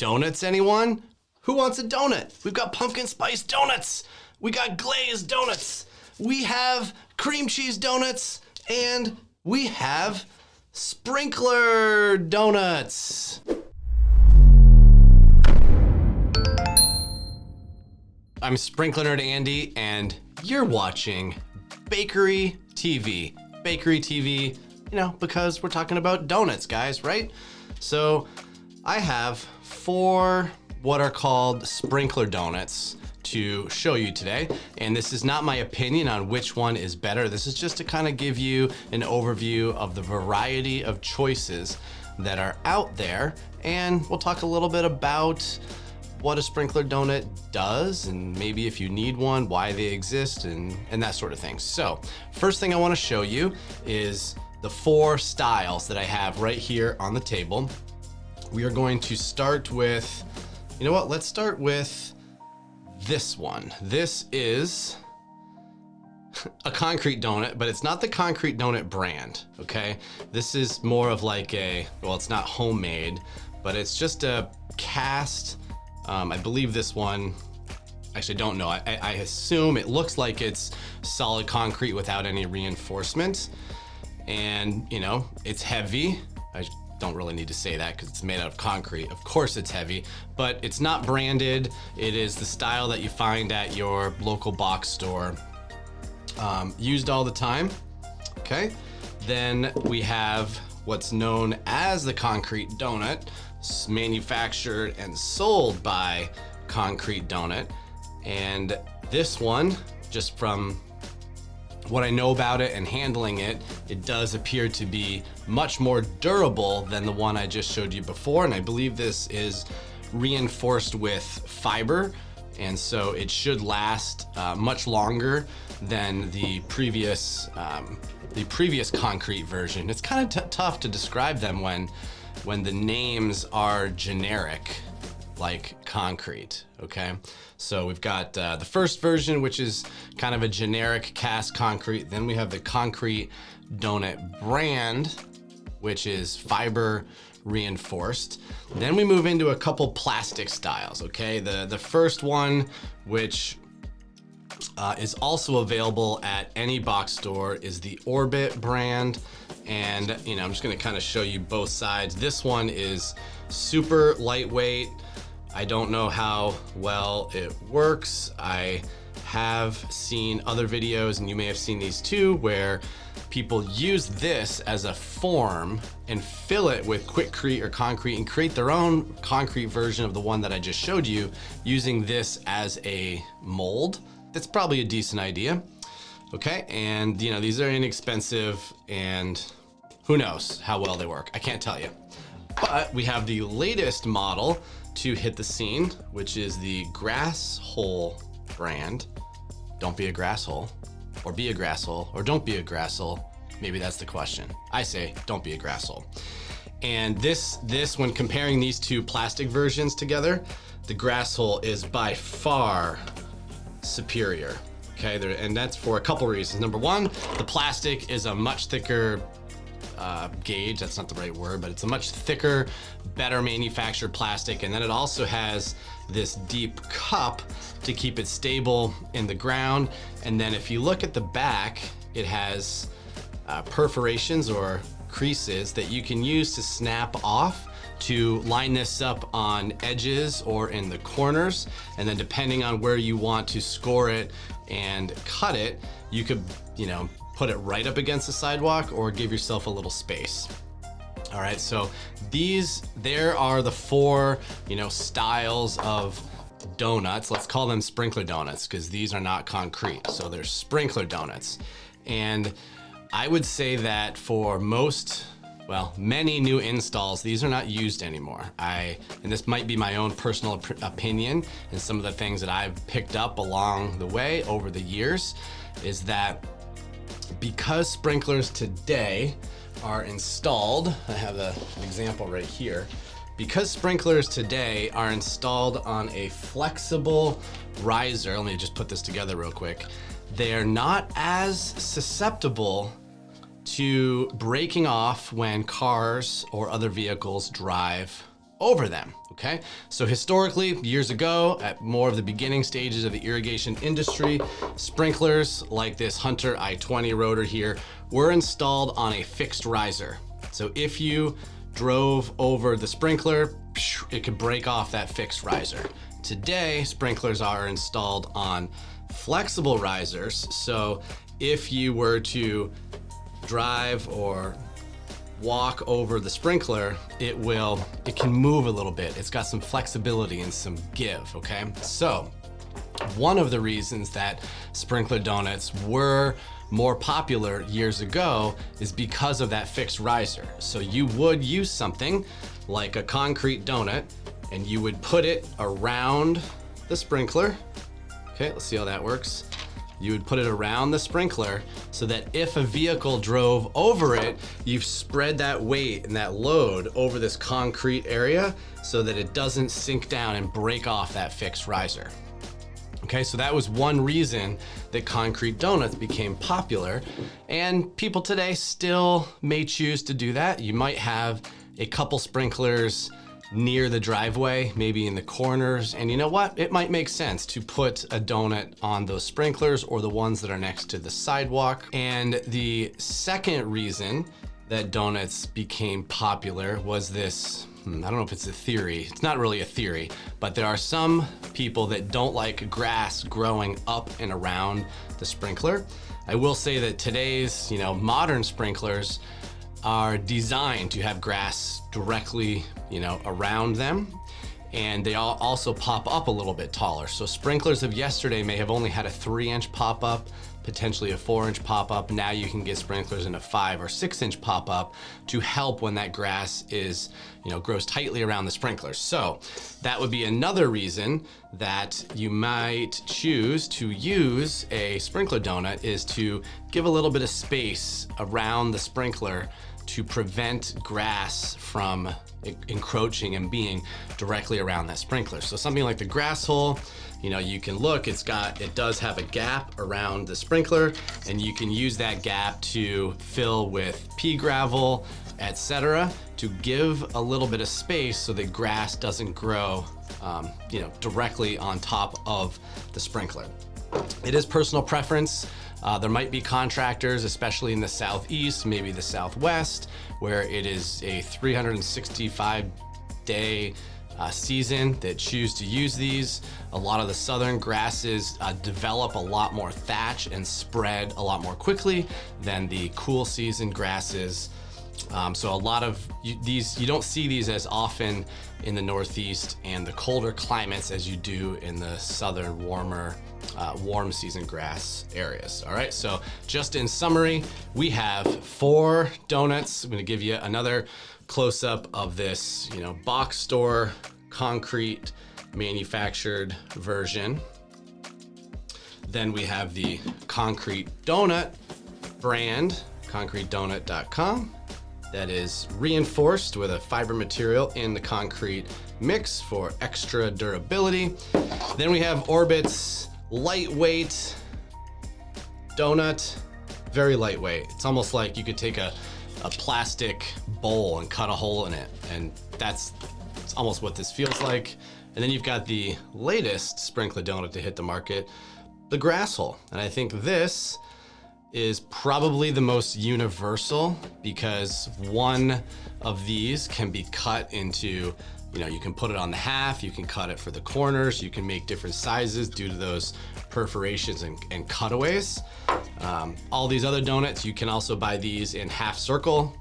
Donuts, anyone? Who wants a donut? We've got pumpkin spice donuts. We got glazed donuts. We have cream cheese donuts. And we have sprinkler donuts. I'm Sprinkler Nerd Andy, and you're watching Bakery TV. Bakery TV, because we're talking about donuts, guys, right? So I have 4 what are called sprinkler donuts to show you today. And this is not my opinion on which one is better. This is just to kind of give you an overview of the variety of choices that are out there. And we'll talk a little bit about what a sprinkler donut does, and maybe if you need one, why they exist, and that sort of thing. So first thing I want to show you is the 4 styles that I have right here on the table. We are going to start with, let's start with this one. This is a concrete donut, but it's not the concrete donut brand, okay? This is more of like it's not homemade, but it's just a cast. I believe this one, actually don't know. I assume it looks like it's solid concrete without any reinforcement. And, it's heavy. I don't really need to say that because it's made out of concrete. Of course it's heavy, but it's not branded. It is the style that you find at your local box store, used all the time. Okay. Then we have what's known as the concrete donut, manufactured and sold by Concrete Donut. And this one, just from what I know about it and handling it, it does appear to be much more durable than the one I just showed you before. And I believe this is reinforced with fiber, and so it should last much longer than the previous concrete version. It's kind of tough to describe them when the names are generic, like concrete, okay? So we've got the first version, which is kind of a generic cast concrete. Then we have the Concrete Donut brand, which is fiber reinforced. Then we move into a couple plastic styles, okay? The first one, which is also available at any box store, is the Orbit brand. And I'm just gonna kind of show you both sides. This one is super lightweight. I don't know how well it works. I have seen other videos, and you may have seen these too, where people use this as a form and fill it with Quikrete or concrete and create their own concrete version of the one that I just showed you, using this as a mold. That's probably a decent idea. Okay, and these are inexpensive, and who knows how well they work. I can't tell you. But we have the latest model to hit the scene, which is the Grasshole brand. Don't be a grasshole, or be a grasshole, or don't be a grasshole. Maybe that's the question. I say, don't be a grasshole. And this, when comparing these 2 plastic versions together, the Grasshole is by far superior. Okay, and that's for a couple reasons. Number one, the plastic is a much thicker gauge. That's not the right word, but it's a much thicker, better manufactured plastic. And then it also has this deep cup to keep it stable in the ground. And then if you look at the back, it has perforations or creases that you can use to snap off to line this up on edges or in the corners. And then depending on where you want to score it and cut it, you could, put it right up against the sidewalk or give yourself a little space. All right, so there are the 4, styles of donuts. Let's call them sprinkler donuts because these are not concrete. So they're sprinkler donuts. And I would say that for many new installs, these are not used anymore. And this might be my own personal opinion, and some of the things that I've picked up along the way over the years is that because sprinklers today are installed, I have an example right here. Because sprinklers today are installed on a flexible riser, let me just put this together real quick, they are not as susceptible to breaking off when cars or other vehicles drive over them, okay? So historically, years ago, at more of the beginning stages of the irrigation industry, sprinklers like this Hunter i20 rotor here were installed on a fixed riser. So if you drove over the sprinkler, it could break off that fixed riser. Today, sprinklers are installed on flexible risers. So if you were to drive or walk over the sprinkler, it can move a little bit. It's got some flexibility and some give, okay? So one of the reasons that sprinkler donuts were more popular years ago is because of that fixed riser. So you would use something like a concrete donut and you would put it around the sprinkler. Okay, let's see how that works. You would put it around the sprinkler so that if a vehicle drove over it, you've spread that weight and that load over this concrete area so that it doesn't sink down and break off that fixed riser. Okay, so that was one reason that concrete donuts became popular, and people today still may choose to do that. You might have a couple sprinklers near the driveway, maybe in the corners, and you know what? It might make sense to put a donut on those sprinklers or the ones that are next to the sidewalk. And the second reason that donuts became popular was this, I don't know if it's a theory. It's not really a theory, but there are some people that don't like grass growing up and around the sprinkler. I will say that today's, modern sprinklers are designed to have grass directly, around them. And they all also pop up a little bit taller. So sprinklers of yesterday may have only had a 3-inch pop-up, potentially a 4-inch pop-up. Now you can get sprinklers in a 5 or 6-inch pop-up to help when that grass is, grows tightly around the sprinklers. So that would be another reason that you might choose to use a sprinkler donut, is to give a little bit of space around the sprinkler to prevent grass from encroaching and being directly around that sprinkler. So something like the Grasshole, you can look, it does have a gap around the sprinkler, and you can use that gap to fill with pea gravel, etc., to give a little bit of space so that grass doesn't grow, directly on top of the sprinkler. It is personal preference. There might be contractors, especially in the Southeast, maybe the Southwest, where it is a 365-day season that choose to use these. A lot of the southern grasses develop a lot more thatch and spread a lot more quickly than the cool season grasses. So a lot of these, you don't see these as often in the Northeast and the colder climates as you do in the southern warmer, warm season grass areas. All right, so just in summary, we have 4 donuts. I'm gonna give you another close-up of this, box store, concrete, manufactured version. Then we have the concrete donut brand, concretedonut.com. that is reinforced with a fiber material in the concrete mix for extra durability. Then we have Orbit's lightweight donut, very lightweight. It's almost like you could take a plastic bowl and cut a hole in it, and it's almost what this feels like. And then you've got the latest sprinkler donut to hit the market, the Grasshole. And I think this is probably the most universal, because one of these can be cut into, you can put it on the half, you can cut it for the corners, you can make different sizes due to those perforations and cutaways. All these other donuts, you can also buy these in half circle,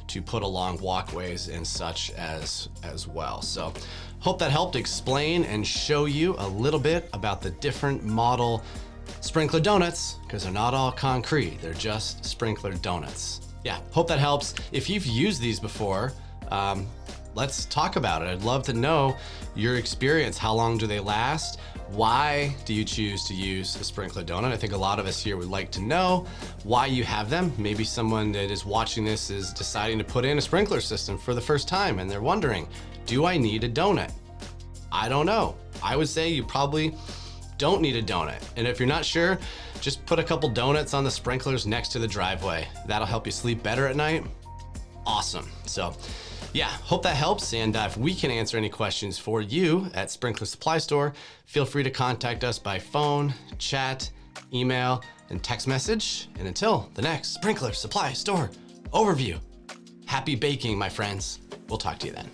to put along walkways and such as well. So hope that helped explain and show you a little bit about the different model sprinkler donuts, because they're not all concrete, they're just sprinkler donuts. Yeah, hope that helps. If you've used these before, let's talk about it. I'd love to know your experience. How long do they last? Why do you choose to use a sprinkler donut? I think a lot of us here would like to know why you have them. Maybe someone that is watching this is deciding to put in a sprinkler system for the first time, and they're wondering, do I need a donut? I don't know. I would say you probably don't need a donut. And if you're not sure, just put a couple donuts on the sprinklers next to the driveway. That'll help you sleep better at night. Awesome. So Yeah, hope that helps. And if we can answer any questions for you at Sprinkler Supply Store, feel free to contact us by phone, chat, email, and text message. And until the next Sprinkler Supply Store overview, happy baking, my friends. We'll talk to you then.